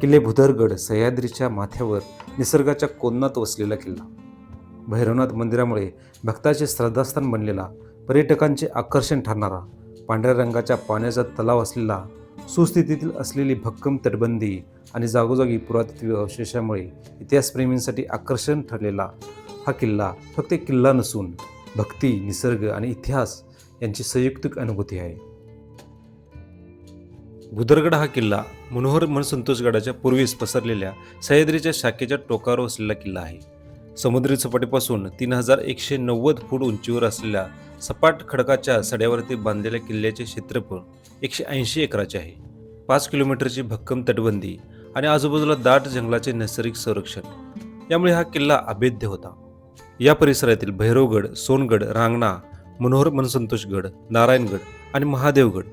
किल्ले भुदरगड सह्याद्रीच्या माथ्यावर निसर्गाच्या कोंदणात वसलेला किल्ला. भैरवनाथ मंदिरामुळे भक्ताचे श्रद्धास्थान बनलेला, पर्यटकांचे आकर्षण ठरणारा, पांढऱ्या रंगाच्या पाण्याचा तलाव असलेला, सुस्थितीतील असलेली भक्कम तटबंदी आणि जागोजागी पुरातत्व अवशेषामुळे इतिहासप्रेमींसाठी आकर्षण ठरलेला हा किल्ला फक्त एक किल्ला नसून भक्ती, निसर्ग आणि इतिहास यांची संयुक्त अनुभूती आहे. भुदरगड हा किल्ला मनोहर मनसंतोषगडाच्या पूर्वेस पसरलेल्या सह्याद्रीच्या शाखेच्या टोकावर वसलेला किल्ला आहे. समुद्री सपाटीपासून 3190 फूट उंचीवर असलेल्या सपाट खडकाच्या सड्यावरती बांधलेल्या किल्ल्याचे क्षेत्रफळ 180 एकराचे आहे. 5 किलोमीटरची भक्कम तटबंदी आणि आजूबाजूला दाट जंगलाचे नैसर्गिक संरक्षण यामुळे हा किल्ला अभेद्य होता. या परिसरातील भैरवगड, सोनगड, रांगणा, मनोहर मनसंतोषगड, नारायणगड आणि महादेवगड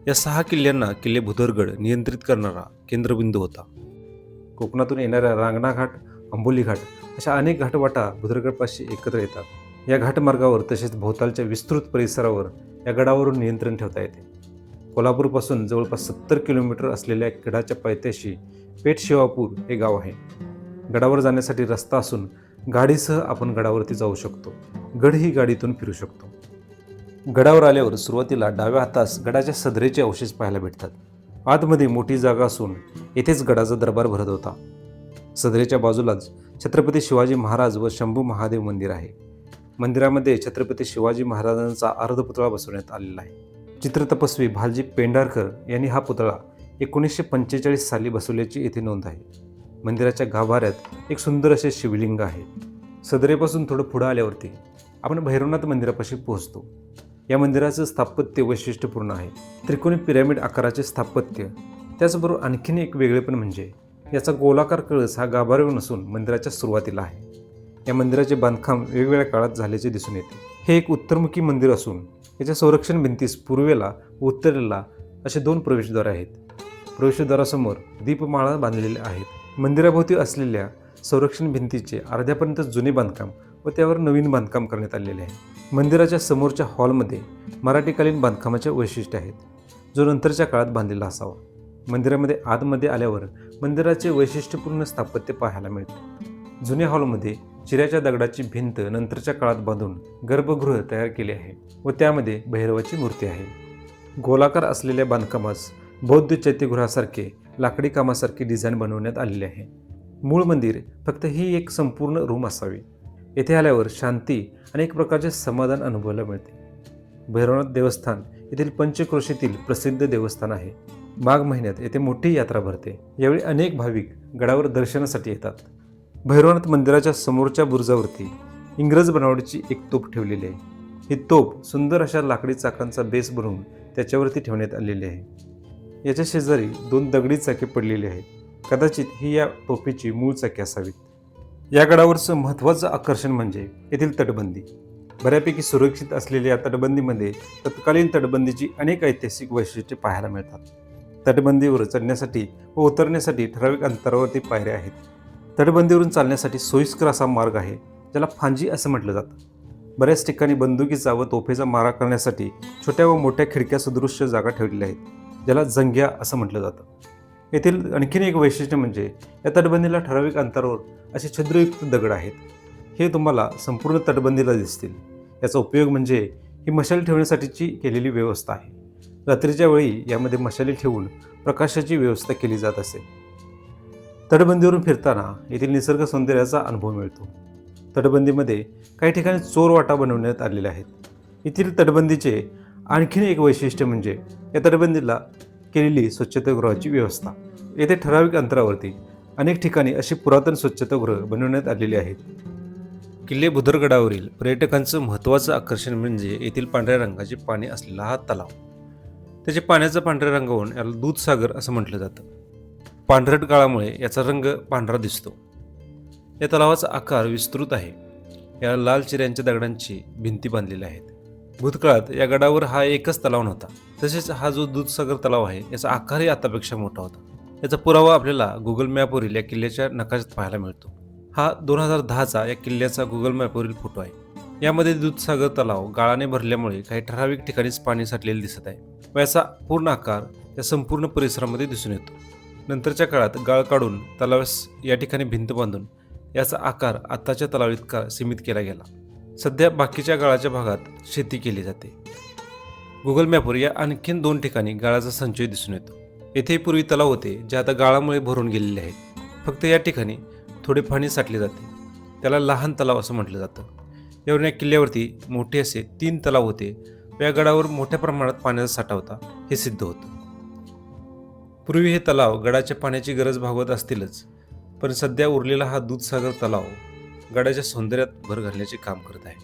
या 6 किल्ल्यांना किल्ले भुदरगड नियंत्रित करणारा केंद्रबिंदू होता. कोकणातून येणाऱ्या रांगणा घाट, आंबोली घाट अशा अनेक घाटवाटा भुदरगडपाशी एकत्र येतात. या घाटमार्गावर तसेच भोवतालच्या विस्तृत परिसरावर या गडावरून नियंत्रण ठेवता येते. कोल्हापूरपासून जवळपास 70 किलोमीटर असलेल्या गडाच्या पायथ्याशी पेठ शिवापूर हे गाव आहे. गडावर जाण्यासाठी रस्ता असून गाडीसह आपण गडावरती जाऊ शकतो. गड ही गाडीतून फिरू शकतो. गडावर आल्यावर सुरुवातीला डाव्या हातास गडाच्या सदरेचे अवशेष पाहायला भेटतात. आतमध्ये मोठी जागा असून येथेच गडाचा दरबार भरत होता. सदरेच्या बाजूलाच छत्रपती शिवाजी महाराज व शंभू महादेव मंदिर आहे. मंदिरामध्ये छत्रपती शिवाजी महाराजांचा अर्धपुतळा बसवण्यात आलेला आहे. चित्रतपस्वी भालजी पेंढारकर यांनी हा पुतळा 1945 साली बसवल्याची येथे नोंद आहे. मंदिराच्या गाभाऱ्यात एक सुंदर असे शिवलिंग आहे. सदरेपासून थोडं पुढं आल्यावरती आपण भैरवनाथ मंदिरापाशी पोहोचतो. या मंदिराचं स्थापत्य वैशिष्ट्यपूर्ण आहे. त्रिकोणी पिरॅमिड आकाराचे स्थापत्य. त्याचबरोबर आणखीन एक वेगळेपण म्हणजे याचा गोलाकार कळस हा गाभाऱ्यावर नसून मंदिराच्या सुरुवातीला आहे. या मंदिराचे बांधकाम वेगवेगळ्या काळात झाल्याचे दिसून येते. हे एक उत्तरमुखी मंदिर असून याच्या संरक्षण भिंतीस पूर्वेला व उत्तरेला असे 2 प्रवेशद्वार आहेत. प्रवेशद्वारासमोर दीपमाळा बांधलेल्या आहेत. मंदिराभोवती असलेल्या संरक्षण भिंतीचे अर्ध्यापर्यंत जुने बांधकाम व त्यावर नवीन बांधकाम करण्यात आलेले आहे. मंदिराच्या समोरच्या हॉलमध्ये मराठीकालीन बांधकामाचे वैशिष्ट्य आहेत, जो नंतरच्या काळात बांधलेला असावा. मंदिरामध्ये आतमध्ये आल्यावर मंदिराचे वैशिष्ट्यपूर्ण स्थापत्य पाहायला मिळते. जुन्या हॉलमध्ये चिऱ्याच्या दगडाची भिंत नंतरच्या काळात बांधून गर्भगृह तयार केले आहे व त्यामध्ये भैरवाची मूर्ती आहे. गोलाकार असलेल्या बांधकामास बौद्ध चैत्यगृहासारखे लाकडी कामासारखे डिझाईन बनवण्यात आलेले आहे. मूळ मंदिर फक्त ही एक संपूर्ण रूम असावी. येथे आल्यावर शांती आणि एक प्रकारचे समाधान अनुभवायला मिळते. भैरवनाथ देवस्थान येथील पंचक्रोशीतील प्रसिद्ध देवस्थान आहे. माघ महिन्यात येथे मोठी यात्रा भरते. यावेळी अनेक भाविक गडावर दर्शनासाठी येतात. भैरवनाथ मंदिराच्या समोरच्या बुरुजावरती इंग्रज बनावटीची एक तोफ ठेवलेली आहे. ही तोफ सुंदर अशा लाकडी चाकांचा बेस बनवून त्याच्यावरती ठेवण्यात आलेली आहे. याच्या शेजारी 2 दगडी चाके पडलेली आहेत. कदाचित ही या तोफेची मूळ चाके असावीत. या गडावरचं महत्त्वाचं आकर्षण म्हणजे येथील तटबंदी. बऱ्यापैकी सुरक्षित असलेल्या या तटबंदीमध्ये तत्कालीन तटबंदीची अनेक ऐतिहासिक वैशिष्ट्ये पाहायला मिळतात. तटबंदीवर चढण्यासाठी व उतरण्यासाठी ठराविक अंतरावरती पायऱ्या आहेत. तटबंदीवरून चालण्यासाठी सोयीस्कर असा मार्ग आहे, ज्याला फांजी असं म्हटलं जातं. बऱ्याच ठिकाणी बंदुकीचा व तोफेचा मारा करण्यासाठी छोट्या व मोठ्या खिडक्या सदृश्य जागा ठेवलेल्या आहेत, ज्याला जंग्या असं म्हटलं जातं. येथील आणखीन एक वैशिष्ट्य म्हणजे या तटबंदीला ठराविक अंतरावर असे छिद्रयुक्त दगड आहेत. हे तुम्हाला संपूर्ण तटबंदीला दिसतील. याचा उपयोग म्हणजे ही मशाल ठेवण्यासाठीची केलेली व्यवस्था आहे. रात्रीच्या वेळी यामध्ये मशाली ठेवून प्रकाशाची व्यवस्था केली जात असे. तटबंदीवरून फिरताना येथील निसर्ग सौंदर्याचा अनुभव मिळतो. तटबंदीमध्ये काही ठिकाणी चोर वाटा बनवण्यात आलेल्या आहेत. येथील तटबंदीचे आणखीन एक वैशिष्ट्य म्हणजे या तटबंदीला केलेली स्वच्छतागृहाची व्यवस्था. येथे ठराविक अंतरावरती अनेक ठिकाणी अशी पुरातन स्वच्छतागृह बनवण्यात आलेली आहेत. किल्ले भुदरगडावरील पर्यटकांचं महत्त्वाचं आकर्षण म्हणजे येथील पांढऱ्या रंगाचे पाणी असलेला हा तलाव. त्याच्या पाण्याचा पांढऱ्या रंगावरून याला दूधसागर असं म्हटलं जातं. पांढरट काळामुळे याचा रंग पांढरा दिसतो. या तलावाचा आकार विस्तृत आहे. या लाल चिऱ्यांच्या दगडांची भिंती बांधलेल्या आहेत. भूतकाळात या गडावर हा एकच तलाव नव्हता. तसेच हा जो दूधसागर तलाव आहे याचा आकारही आतापेक्षा मोठा होता. याचा पुरावा आपल्याला गुगल मॅपवरील या किल्ल्याच्या नकाशात पाहायला मिळतो. हा 2010चा या किल्ल्याचा गुगल मॅपवरील फोटो आहे. यामध्ये दूधसागर तलाव गाळाने भरल्यामुळे काही ठराविक ठिकाणीच पाणी साठलेले दिसत आहे व याचा पूर्ण आकार या संपूर्ण परिसरामध्ये दिसून येतो. नंतरच्या काळात गाळ काढून तलावास या ठिकाणी भिंत बांधून याचा आकार आताच्या तलावाइतका सीमित केला गेला. सध्या बाकीच्या गाळाच्या भागात शेती केली जाते. गुगल मॅपवर या आणखीन 2 ठिकाणी गाळाचा संचय दिसून येतो. येथे पूर्वी तलाव होते जे आता गाळामुळे भरून गेलेले आहेत. फक्त या ठिकाणी थोडे पाणी साठले जाते. त्याला लहान तलाव असं म्हटलं जातं. यावरून या किल्ल्यावरती मोठे असे 3 तलाव होते व या गडावर मोठ्या प्रमाणात पाण्याचा साठा होता हे सिद्ध होतं. पूर्वी हे तलाव गडाच्या पाण्याची गरज भागवत असतीलच, पण सध्या उरलेला हा दूधसागर तलाव गडाच्या सौंदर्यात भर घालण्याचे काम करत आहे.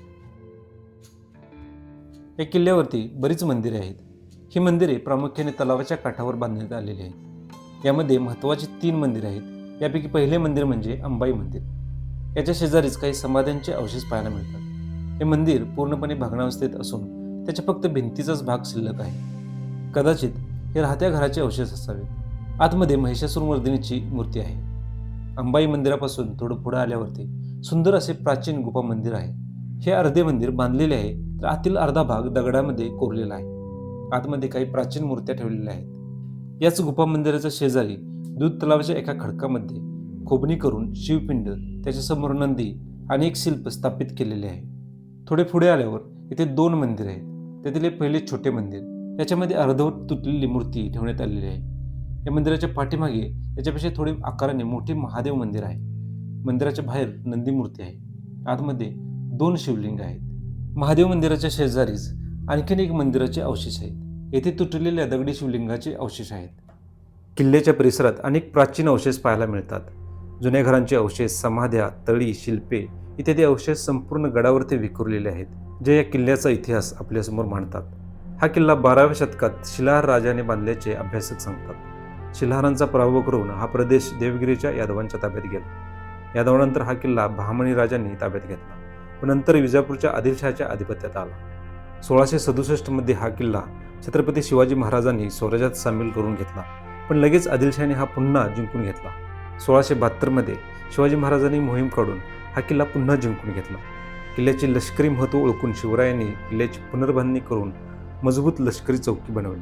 या किल्ल्यावरती बरीच मंदिरे आहेत. ही मंदिरे प्रामुख्याने तलावाच्या काठावर बांधण्यात आलेली आहेत. यामध्ये महत्त्वाची 3 मंदिरे आहेत. यापैकी पहिले मंदिर म्हणजे अंबाई मंदिर. याच्या शेजारीच काही समाध्यांचे अवशेष पाहायला मिळतात. हे मंदिर पूर्णपणे भग्नावस्थेत असून त्याच्या फक्त भिंतीचाच भाग शिल्लक आहे. कदाचित हे राहत्या घराचे अवशेष असावेत. आतमध्ये महिषासुरमर्दिनीची मूर्ती आहे. अंबाई मंदिरापासून थोडं पुढे आल्यावरती सुंदर असे प्राचीन गुफा मंदिर आहे. हे अर्धे मंदिर बांधलेले आहे तर आतील अर्धा भाग दगडामध्ये कोरलेला आहे. आतमध्ये काही प्राचीन मूर्त्या ठेवलेल्या आहेत. याच गुफा मंदिराच्या शेजारी दूध तलावाच्या एका खडकामध्ये खोबणी करून शिवपिंड, त्याच्यासमोर नंदी आणि एक शिल्प स्थापित केलेले आहे. थोडे पुढे आल्यावर इथे 2 मंदिर आहेत. त्यातील एक पहिले छोटे मंदिर, याच्यामध्ये अर्धवट तुटलेली मूर्ती ठेवण्यात आलेली आहे. या मंदिराच्या पाठीमागे याच्यापेक्षा थोडे आकाराने मोठे महादेव मंदिर आहे. मंदिराच्या बाहेर नंदी मूर्ती आहे. आतमध्ये 2 शिवलिंग आहेत. महादेव मंदिराच्या शेजारीच आणखीन एक मंदिराचे अवशेष आहेत. येथे तुटलेल्या दगडी शिवलिंगाचे अवशेष आहेत. किल्ल्याच्या परिसरात अनेक प्राचीन अवशेष पाहायला मिळतात. जुन्या घरांचे अवशेष, समाध्या, तळी, शिल्पे इत्यादी अवशेष संपूर्ण गडावरती विखुरलेले आहेत, जे या किल्ल्याचा इतिहास आपल्यासमोर मांडतात. हा किल्ला 12व्या शतकात शिलाहार राजाने बांधल्याचे अभ्यासक सांगतात. शिलाहारांचा पराभव करून हा प्रदेश देवगिरीच्या यादवांच्या ताब्यात गेला. यादवानंतर हा किल्ला बहामणी राजांनी ताब्यात घेतला व नंतर विजापूरच्या आदिलशहाच्या अधिपत्यात आला. 1667 मध्ये हा किल्ला छत्रपती शिवाजी महाराजांनी स्वराज्यात सामील करून घेतला, पण लगेच आदिलशहाने हा पुन्हा जिंकून घेतला. 1672 मध्ये शिवाजी महाराजांनी मोहीम काढून हा किल्ला पुन्हा जिंकून घेतला. किल्ल्याचे लष्करी महत्त्व ओळखून शिवरायांनी किल्ल्याची पुनर्बांधणी करून मजबूत लष्करी चौकी बनवली.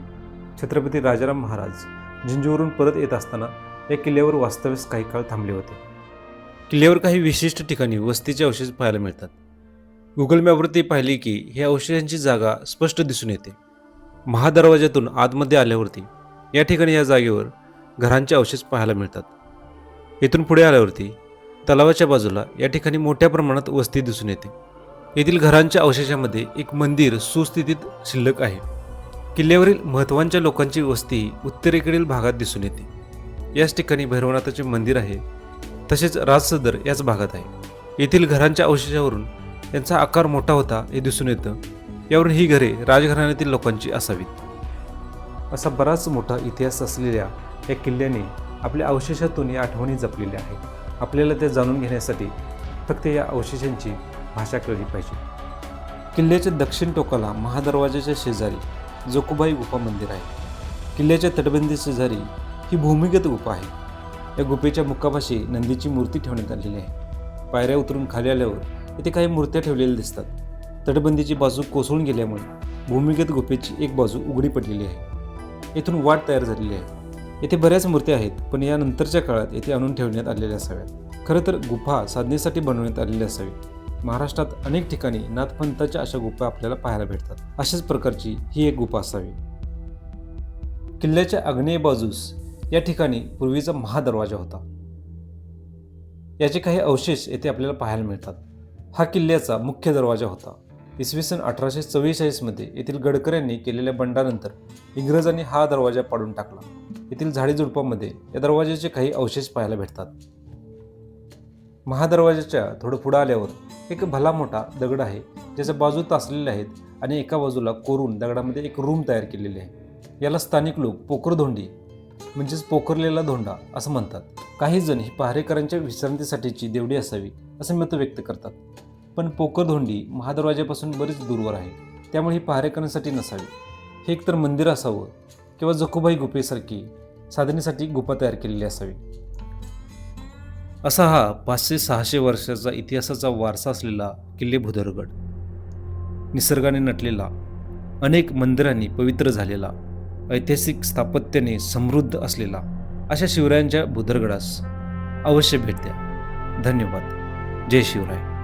छत्रपती राजाराम महाराज जिंजीवरून परत येत असताना या किल्ल्यावर वास्तव्यास काही काळ थांबले होते. किल्ल्यावर काही विशिष्ट ठिकाणी वस्तीचे अवशेष पाहायला मिळतात. गुगल मॅपवरती पाहिले की हे अवशेषांची जागा स्पष्ट दिसून येते. महादरवाज्यातून आतमध्ये आल्यावरती या ठिकाणी या जागेवर घरांचे अवशेष पाहायला मिळतात. येथून पुढे आल्यावरती तलावाच्या बाजूला या ठिकाणी मोठ्या प्रमाणात वस्ती दिसून येते. येथील घरांच्या अवशेषामध्ये एक मंदिर सुस्थितीत शिल्लक आहे. किल्ल्यावरील महत्त्वाच्या लोकांची वस्ती उत्तरेकडील भागात दिसून येते. याच ठिकाणी भैरवनाथाचे मंदिर आहे. तसेच राजसदर याच भागात आहे. येथील घरांच्या अवशेषावरून यांचा आकार मोठा होता हे दिसून येतं. यावरून ही घरे राजघराण्यातील लोकांची असावीत. असा बराच मोठा इतिहास असलेल्या या किल्ल्याने आपल्या अवशेषातून या आठवणी जपलेल्या आहेत. आपल्याला त्या जाणून घेण्यासाठी फक्त या अवशेषांची भाषा कळली पाहिजे. किल्ल्याच्या दक्षिण टोकाला महादरवाजाच्या शेजारी जोकोबाई गुफा मंदिर आहे. किल्ल्याच्या तटबंदी शेजारी ही भूमिगत गुफा आहे. या गुफेच्या मुखापाशी नंदीची मूर्ती ठेवण्यात आलेली आहे. पायऱ्या उतरून खाली आल्यावर इथे काही मूर्त्या ठेवलेल्या दिसतात. तटबंदीची बाजू कोसळून गेल्यामुळे भूमिगत गुफेची एक बाजू उघडी पडलेली आहे. येथून वाट तयार झालेली आहे. येथे बऱ्याच मूर्त्या आहेत, पण या नंतरच्या काळात येथे आणून ठेवण्यात आलेल्या असाव्यात. खरं तर गुफा साधनेसाठी बनवण्यात आलेली असावी. महाराष्ट्रात अनेक ठिकाणी नाथपंथाच्या अशा गुफा आपल्याला पाहायला भेटतात. अशाच प्रकारची ही एक गुफा असावी. किल्ल्याच्या आग्नेय बाजूस या ठिकाणी पूर्वीचा महादरवाजा होता. याचे काही अवशेष येथे आपल्याला पाहायला मिळतात. हा किल्ल्याचा मुख्य दरवाजा होता. इसवी सन 1844 मध्ये येथील गडकऱ्यांनी केलेल्या बंडानंतर इंग्रजांनी हा दरवाजा पाडून टाकला. येथील झाडीझुडपामध्ये या दरवाजाचे काही अवशेष पाहायला भेटतात. महादरवाजाच्या थोडं पुढे आल्यावर एक भला मोठा दगड आहे, ज्याच्या बाजू तासलेल्या आहेत आणि एका बाजूला कोरून दगडामध्ये एक रूम तयार केलेली आहे. याला स्थानिक लोक पोखरधोंडी म्हणजेच पोखरलेला धोंडा असं म्हणतात. काही जण ही पहारेकरांच्या विश्रांतीसाठीची देवडी असावी असं मत व्यक्त करतात. पण पोखरधोंडी महादरवाज्यापासून बरीच दूरवर आहे, त्यामुळे ही पहारेकरांसाठी नसावी. हे एकतर मंदिर असावं किंवा जकोबाई गुफेसारखी साधनेसाठी गुफा तयार केलेली असावी. असा हा 500-600 वर्षाचा इतिहासाचा वारसा असलेला किल्ले भुदरगड. निसर्गाने नटलेला, अनेक मंदिरांनी पवित्र झालेला, ऐतिहासिक स्थापत्याने समृद्ध असलेला अशा शिवरायांच्या भुदरगडास अवश्य भेट द्या. धन्यवाद. जय शिवराय.